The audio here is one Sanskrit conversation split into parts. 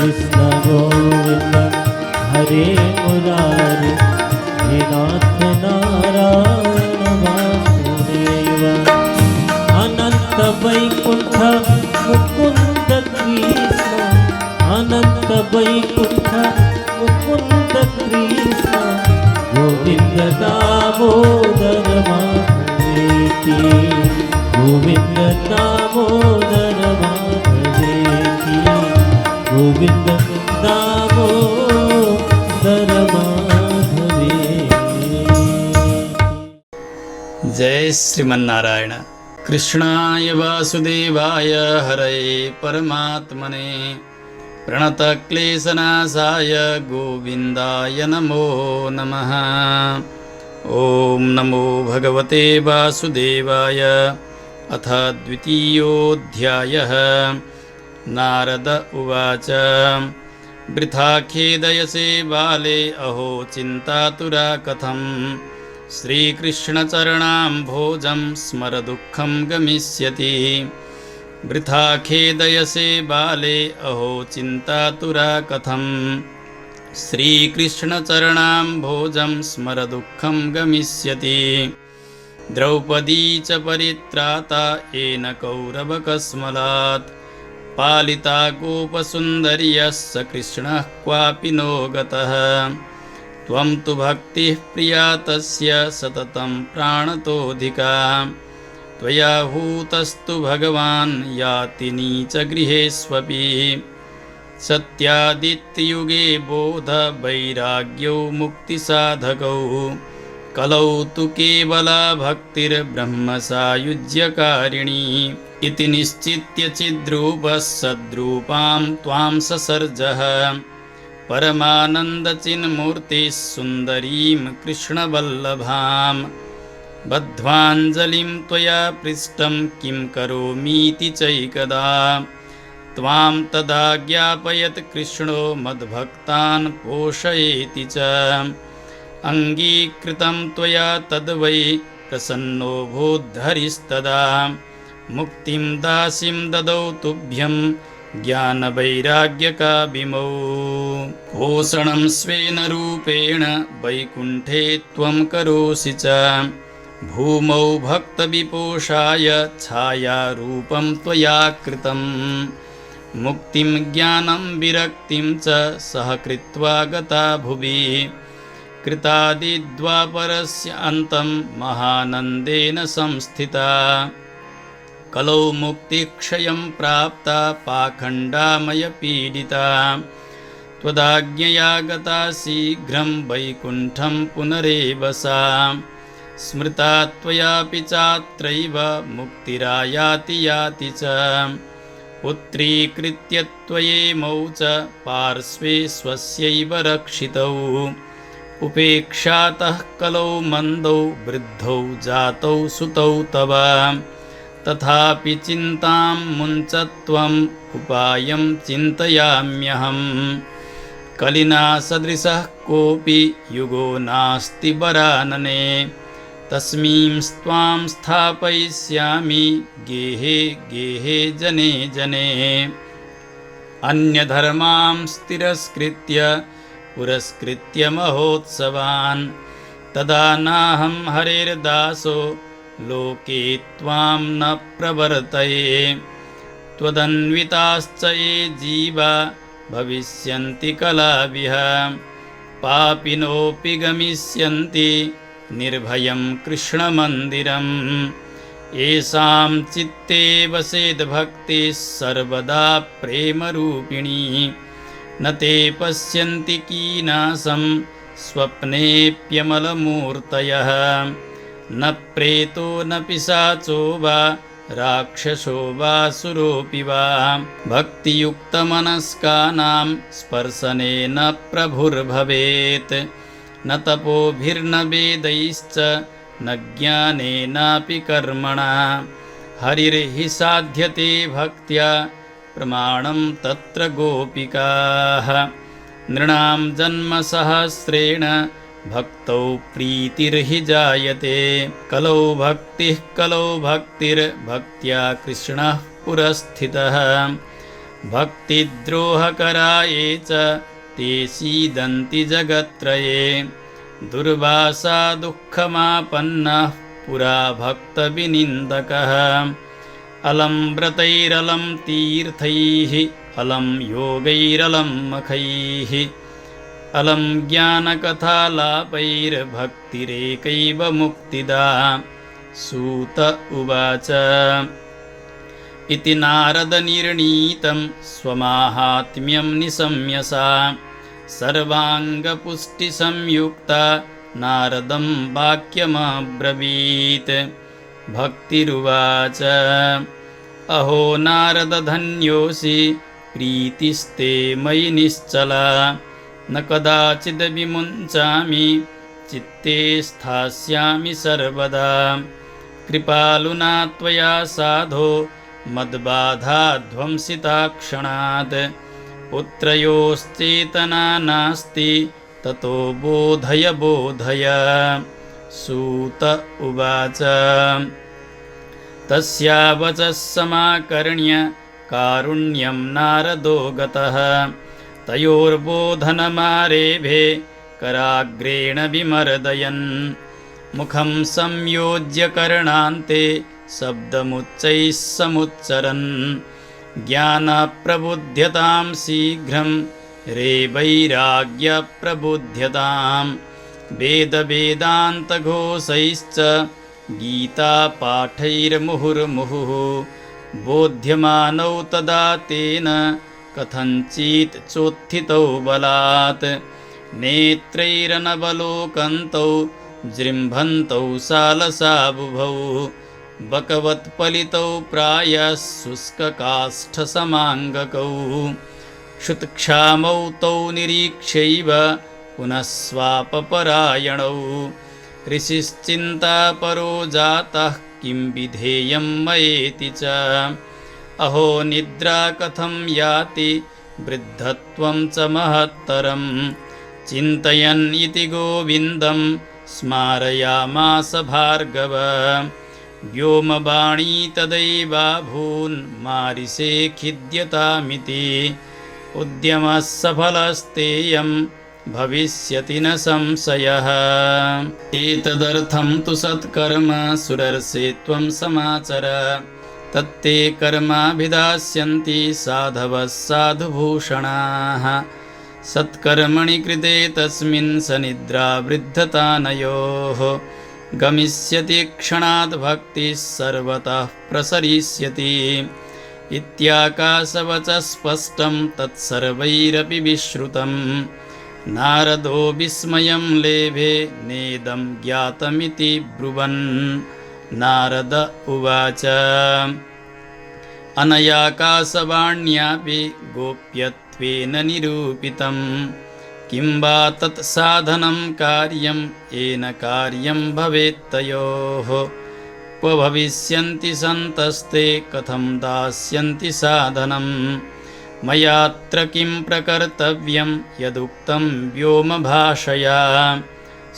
कृष्ण गोविंद हरे मुरारी हे नाथ नारायण वासुदेव अनंत वैकुंठ मुकुंद कृष्ण अनंत वैकुंठ मुकुंद कृष्ण गोविंद दामोदर माधवेति गोविंद दामोदर माधवेति गोविंद दामोदर माधवेति। जय श्रीमन्नारायण। कृष्णाय वासुदेवाय हरये परमात्मने प्रणतक्लेशनाशाय गोविन्दाय नमो नमः। ॐ नमो भगवते वासुदेवाय। अथ द्वितीयोऽध्यायः। नारद उवाच वृथा खेदयसे बाले अहो चिन्तातुरा कथम् श्रीकृष्णचरणाम्भोजं स्मर दुःखं गमिष्यति। वृथा खेदयसे बाले अहो चिन्तातुरा कथम् श्रीकृष्णचरणाम्भोजं स्मर दुःखं गमिष्यति। द्रौपदी च परित्राता येन कौरवकस्मलात् पालिता गोपसुन्दर्यस्य कृष्णः क्वापि नो गतः। त्वं तु भक्तिः प्रिया तस्य सततं प्राणतोऽधिका। त्वया हूतस्तु भगवान् याति नीचगृहेष्वपि। सत्यादित्ययुगे बोध वैराग्यौ मुक्तिसाधकौ कलौ तु केवला भक्तिर्ब्रह्मसायुज्यकारिणी। इति निश्चित्य चिद्रूपः सद्रूपां त्वां ससर्जः परमानन्दचिन्मूर्तिः सुन्दरीं कृष्णवल्लभां। बद्ध्वाञ्जलिं त्वया पृष्टं किं करोमीति चैकदा। त्वां तदा ज्ञापयत् कृष्णो मद्भक्तान् पोषयेति च। अङ्गीकृतं त्वया तद्वै प्रसन्नो भूद्धरिस्तदा। मुक्तिं दासीं ददौ तुभ्यं ज्ञानवैराग्यकाभिमौ। पोषणं स्वेन रूपेण वैकुण्ठे त्वं करोषि च। भूमौ भक्तविपोषाय छायारूपं त्वया कृतम्। मुक्तिं ज्ञानं विरक्तिं च सह कृत्वा गता भुवि। कृतादिद्वापरस्य अन्तं महानन्देन संस्थिता। कलौ मुक्तिक्षयं प्राप्ता पाखण्डामयपीडिता। त्वदाज्ञया गता शीघ्रं वैकुण्ठं पुनरेव सा। स्मृता त्वयापि चात्रैव मुक्तिरायाति याति च। पुत्रीकृत्य त्वयेमौ च पार्श्वे स्वस्यैव रक्षितौ। उपेक्षातः कलौ मन्दौ वृद्धौ जातौ सुतौ तव। तथापि चिन्तां मुञ्च त्वम् उपायं चिन्तयाम्यहम्। कलिना सदृशः कोऽपि युगो नास्ति वरानने। तस्मिंस्त्वां स्थापयिष्यामि गेहे गेहे जने जने। अन्यधर्मांस् तिरस्कृत्य पुरस्कृत्य महोत्सवान्। तदा नाहं हरेर्दासो लोके त्वां न प्रवर्तये। त्वदन्विताश्च ये जीवा भविष्यन्ति कलाविह। पापिनोऽपि गमिष्यन्ति निर्भयं कृष्णमन्दिरम्। येषां चित्ते वसेद्भक्तिः सर्वदा प्रेमरूपिणी। न ते पश्यन्ति कीनाशं स्वप्नेऽप्यमलमूर्तयः। न प्रेतो न पिशाचो वा राक्षसो वासुरोऽपि वा। भक्तियुक्तमनस्कानां स्पर्शनेन प्रभुर्भवेत्। न तपोभिर्न वेदैश्च न ज्ञानेनापि कर्मणा। हरिर्हि साध्यते भक्त्या प्रमाणं तत्र गोपिकाः। नृणां जन्मसहस्रेण भक्तौ प्रीतिर्हि जायते। कलौ भक्तिः कलौ भक्तिर्भक्त्या कृष्णः पुरस्थितः। भक्तिद्रोहकराये च ते सीदन्ति जगत्त्रये दुर्वासा दुःखमापन्नः पुरा भक्तविनिन्दकः अलं व्रतैरलं तीर्थैः अलं योगैरलं मखैः अलं ज्ञानकथालापैर्भक्तिरेकैव मुक्तिदा सूत उवाच इति नारदनिर्णीतं स्वमाहात्म्यं निशम्य सा सर्वाङ्गपुष्टिसंयुक्ता नारदं वाक्यमब्रवीत् भक्तिरुवाच अहो नारदधन्योऽसि प्रीतिस्ते मयि निश्चला न कदाचिद् विमुञ्चामि चित्ते स्थास्यामि सर्वदा कृपालुना त्वया साधो मद्बाधाध्वंसिताक्षणात् पुत्रयोश्चेतना नास्ति ततो बोधय बोधय सूत उवाच तस्या वचः समाकर्ण्य कारुण्यं नारदो गतः तयोर्बोधनमारेभे कराग्रेण विमर्दयन् मुखं संयोज्य कर्णान्ते शब्दमुच्चैः समुच्चरन् ज्ञानप्रबुध्यतां शीघ्रं रे वैराग्यप्रबुध्यतां वेदवेदान्तघोषैश्च गीतापाठैर्मुहुर्मुहुः बोध्यमानौ तदा तेन कथञ्चित् चोत्थितौ बलात् नेत्रैरनवलोकन्तौ जृम्भन्तौ सालसा बुभौ बकवत्पलितौ प्रायः शुष्ककाष्ठसमाङ्गकौ क्षुत्क्षामौ तौ निरीक्ष्यैव पुनः स्वापपरायणौ ऋषिश्चिन्तापरो जातः किं विधेयं मयेति च अहो निद्रा कथं याति वृद्धत्वं च महत्तरं चिन्तयन् इति गोविन्दं स्मारयामास भार्गव व्योमवाणी तदैवाभून्मारिषे खिद्यतामिति उद्यमः सफलस्तेयं भविष्यति न संशयः एतदर्थं तु सत्कर्म सुरर्षे त्वं समाचर तत्ते कर्माभिधास्यन्ति साधवः साधुभूषणाः सत्कर्मणि कृते तस्मिन् सनिद्रा वृद्धतानयोः गमिष्यति क्षणाद् भक्तिः सर्वतः प्रसरिष्यति इत्याकाशवचः स्पष्टं तत्सर्वैरपि विश्रुतं नारदो विस्मयं लेभे नेदं ज्ञातमिति ब्रुवन् नारद उवाच अनयाकाशवाण्यापि गोप्यत्वेन निरूपितं किं वा तत्साधनं कार्यं येन कार्यं भवेत्तयोः क्व भविष्यन्ति सन्तस्ते कथं दास्यन्ति साधनं मयात्र किं प्रकर्तव्यं यदुक्तं व्योमभाषया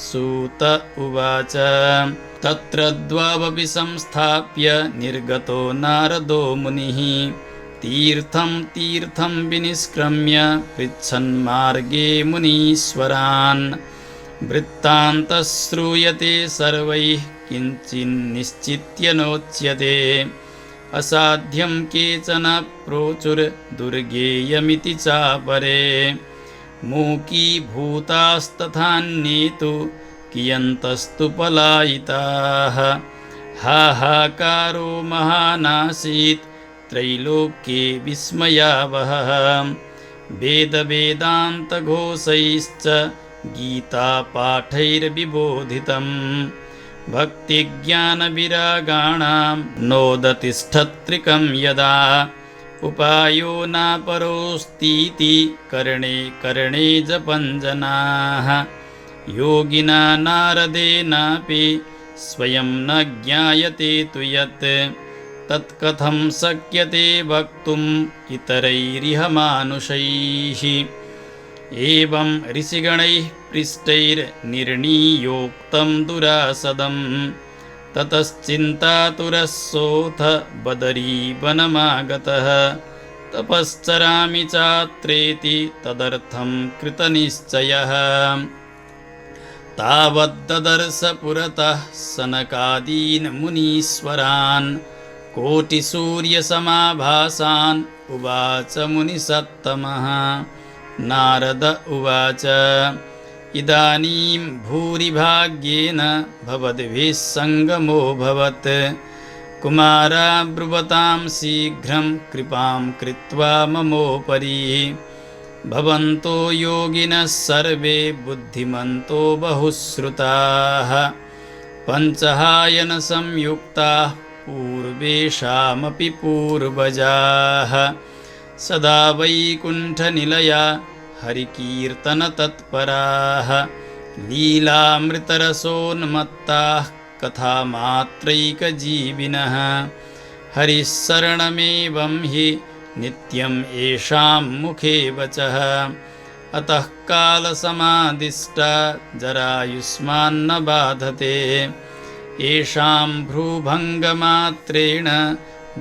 सूत उवाच तत्र द्वावपि संस्थाप्य निर्गतो नारदो मुनिः तीर्थं तीर्थं विनिष्क्रम्य पृच्छन्मार्गे मुनीश्वरान् वृत्तान्तः श्रूयते सर्वैः किञ्चिन्निश्चित्य नोच्यते असाध्यं केचन प्रोचुर्दुर्गेयमिति चापरे मूकीभूतास्तथान्ये तु कियन्तस्तु पलायिताः हाहाकारो महानासीत् त्रैलोक्ये विस्मयावहः वेदवेदान्तघोषैश्च गीतापाठैर्विबोधितं भक्तिज्ञानविरागाणां नोदतिष्ठत्रिकं यदा उपायो नापरोऽस्तीति कर्णे कर्णे जपञ्जनाः योगिना नारदेनापि स्वयं न ज्ञायते तु यत् तत्कथं शक्यते वक्तुम् इतरैरिह मानुषैः एवं ऋषिगणैः पृष्टैर्निर्णीयोक्तं दुरासदं ततश्चिन्तातुरः सोऽथ बदरीवनमागतः तपश्चरामि चात्रेति तदर्थं कृतनिश्चयः तावद्ददर्श पुरतः सनकादीन् मुनीश्वरान् कोटिसूर्यसमाभासान् उवाच मुनिसत्तमः नारद उवाच इदानीं भूरिभाग्येन भवद्भिः सङ्गमोऽभवत् कुमारा ब्रुवतां शीघ्रं कृपां कृत्वा ममोपरि भवन्तो योगिनः सर्वे बुद्धिमन्तो बहुश्रुताः पञ्चहायनसंयुक्ताः पूर्वेषामपि पूर्वजाः सदा वैकुण्ठनिलया हरिकीर्तनतत्पराः लीलामृतरसोन्मत्ताः कथामात्रैकजीविनः हरिः शरणमेवं हि नित्यं येषां मुखे वचः अतः कालसमादिष्टा जरायुष्मान्न बाधते येषां भ्रूभङ्गमात्रेण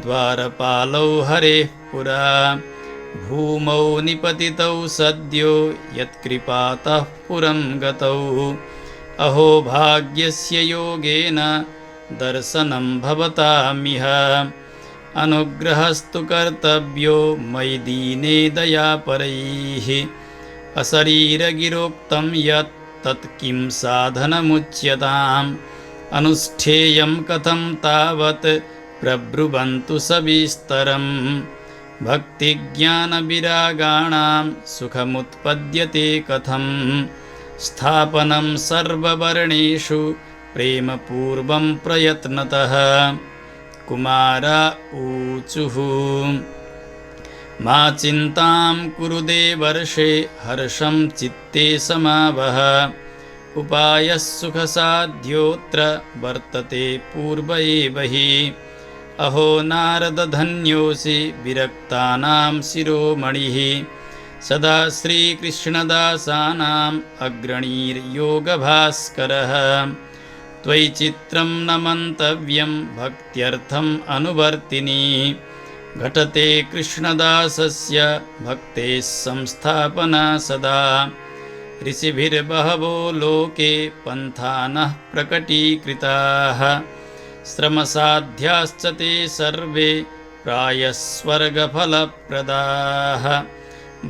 द्वारपालौ हरेः पुरा भूमौ निपतितौ सद्यो यत्कृपातः पुरं गतौ अहो भाग्यस्य योगेन दर्शनं भवतामिह अनुग्रहस्तु कर्तव्यो मयि दीने दयापरैः अशरीरगिरोक्तं यत् तत् किं साधनमुच्यताम् अनुष्ठेयं कथं तावत् प्रब्रुवन्तु सविस्तरम् भक्तिज्ञानविरागाणां सुखमुत्पद्यते कथं स्थापनं सर्ववर्णेषु प्रेमपूर्वं प्रयत्नतः कुमारा ऊचुः मा चिन्तां कुरु देवर्षे हर्षं चित्ते समावह उपायः सुखसाध्योऽत्र वर्तते पूर्व एव हि अहो नारद धन्योऽसि विरक्तानां शिरोमणिः सदा श्रीकृष्णदासानाम् अग्रणीर्योगभास्करः त्वयि चित्रं न मन्तव्यं भक्त्यर्थम् अनुवर्तिनी घटते कृष्णदासस्य भक्तेः संस्थापना सदा ऋषिभिर्बहवो लोके पन्थानः प्रकटीकृताः श्रमसाध्याश्च ते सर्वे प्रायः स्वर्गफलप्रदाः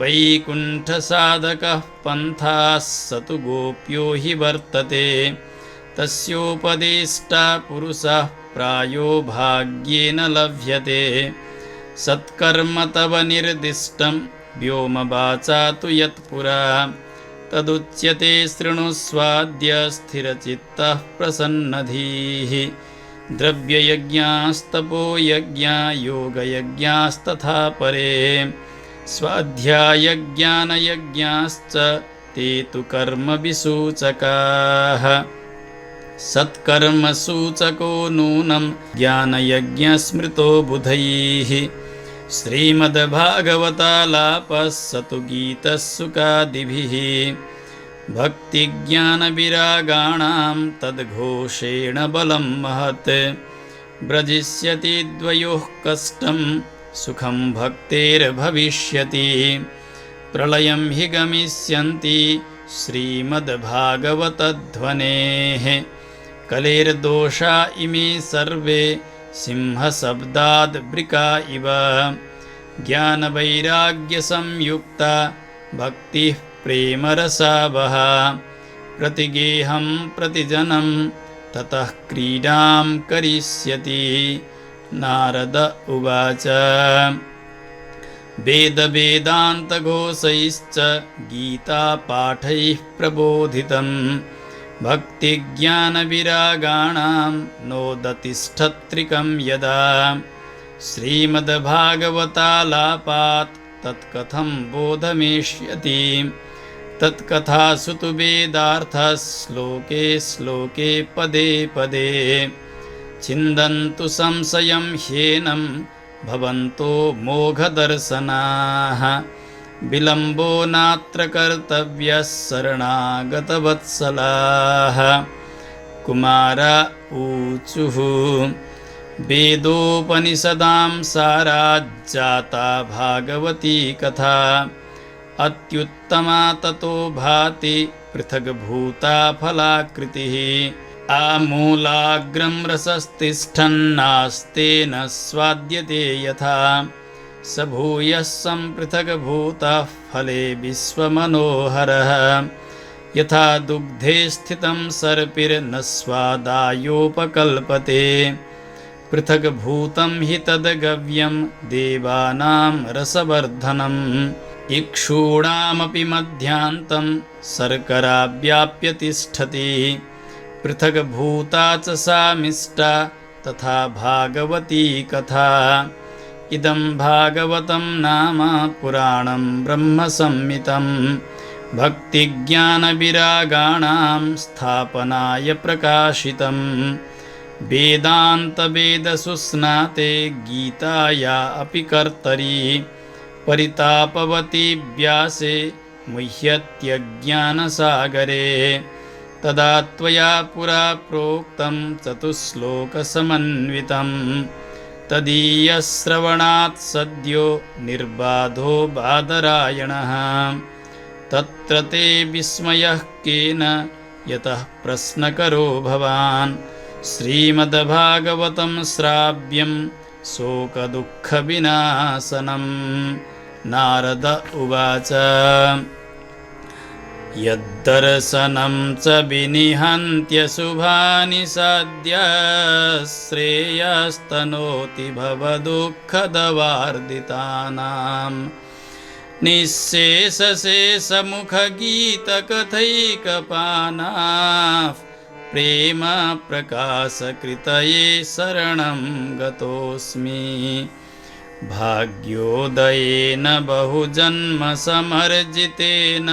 वैकुण्ठसाधकः पन्थाः स तु गोप्यो हि वर्तते तस्योपदेष्टा पुरुषः प्रायो भाग्येन लभ्यते सत्कर्म तव निर्दिष्टं व्योमवाचा तु यत्पुरा तदुच्यते शृणुस्वाद्य स्थिरचित्तः प्रसन्नधीः द्रव्ययज्ञास्तपोयज्ञा योगयज्ञास्तथा परे स्वाध्यायज्ञानयज्ञाश्च ते तु कर्मविसूचकाः सत्कर्मसूचको नूनं ज्ञानयज्ञस्मृतो बुधैः श्रीमद्भागवतालापः स तु गीतः सुकादिभिः भक्तिज्ञानविरागाणां तद्घोषेण बलं महत् व्रजिष्यति द्वयोः कष्टं सुखं भक्तेर्भविष्यति प्रलयं हि गमिष्यन्ति श्रीमद्भागवतध्वनेः कलेर्दोषा इमे सर्वे सिंहशब्दाद् वृका इव ज्ञानवैराग्यसंयुक्ता भक्तिः प्रेमरसावहा प्रतिगेहं प्रतिजनं ततः क्रीडां करिष्यति नारद उवाच वेदवेदान्तघोषैश्च गीतापाठैः प्रबोधितं भक्तिज्ञानविरागाणां नोदतिष्ठत्रिकं यदा श्रीमद्भागवतालापात् तत्कथं बोधमेष्यति तत्कथासु तु वेदार्थः श्लोके श्लोके पदे पदे छिन्दन्तु संशयं ह्येनं भवन्तो मोघदर्शनाः विलम्बो नात्र कर्तव्यः शरणागतवत्सलाः कुमारा ऊचुः वेदोपनिषदां साराज्जाता भागवती कथा अत्युत्तमा ततो भाति पृथग्भूता फलाकृतिः आमूलाग्रं रसस्तिष्ठन्नास्तेन स्वाद्यते यथा स भूयः सम्पृथग्भूतः फले विश्वमनोहरः यथा दुग्धे स्थितं सर्पिर्न स्वादायोपकल्पते पृथग्भूतं हि तद्गव्यं देवानां रसवर्धनम् इक्षूणामपि मध्यान्तं शर्करा व्याप्य तिष्ठति पृथग्भूता च सा मिष्टा तथा भागवती कथा इदं भागवतं नाम पुराणं ब्रह्मसंहितं भक्तिज्ञानविरागाणां स्थापनाय प्रकाशितं वेदान्तवेदसुस्नाते गीताया अपि कर्तरि परितापवती व्यासे मुह्यत्यज्ञानसागरे तदा त्वया पुरा प्रोक्तं चतुश्लोकसमन्वितं तदीयश्रवणात् सद्यो निर्बाधो बादरायणः तत्र ते विस्मयः केन यतः प्रश्नकरो भवान् श्रीमद्भागवतं श्राव्यं शोकदुःखविनाशनं नारद उवाच यद्दर्शनं च विनिहन्त्यशुभानि सद्य श्रेयस्तनोति भवदुःखदवार्दितानां निःशेषशेषमुखगीतकथैकपानाः प्रेम प्रकाशकृतये शरणं गतोऽस्मि भाग्योदयेन बहुजन्मसमर्जितेन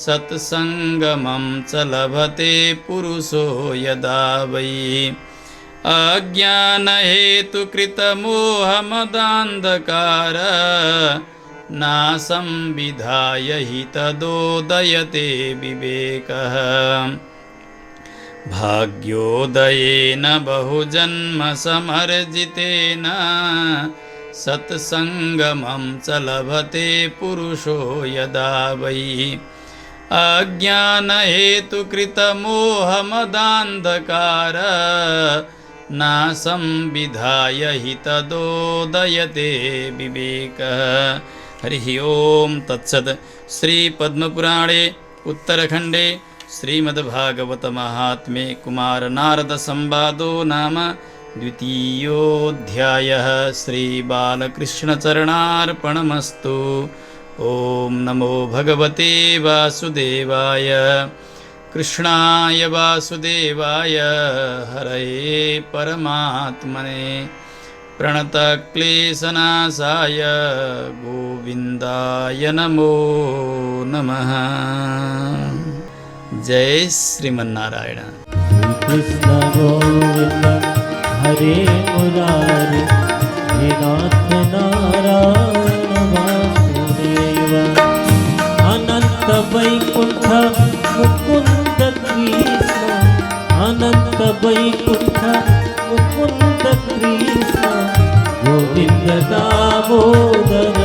सत्सङ्गमं च लभते पुरुषो यदा वै अज्ञानहेतुकृतमोहमदान्धकार नाशं विधाय हि तदोदयते विवेकः भाग्योदयेन बहुजन्मसमर्जितेन सत्सङ्गमं च लभते पुरुषो यदा वै अज्ञानहेतुकृतमोहमदान्धकार नाशं विधाय हि तदोदयते विवेकः। हरिः ओं तत्सत्। श्रीपद्मपुराणे उत्तरखण्डे श्रीमद्भागवतमाहात्म्ये कुमारनारदसंवादो नाम द्वितीयोऽध्यायः। श्रीबालकृष्णचरणार्पणमस्तु। ॐ नमो भगवते वासुदेवाय। कृष्णाय वासुदेवाय हरये परमात्मने प्रणतक्लेशनाशाय गोविन्दाय नमो नमः। जय श्रीमन्नारायण। कृष्ण गोविंद हरे मुरारी हे नाथ नारायण वासुदेव। अनंत वैकुंठ मुकुंद कृष्ण अनंत वैकुंठ मुकुंद कृष्ण गोविंद दामोदर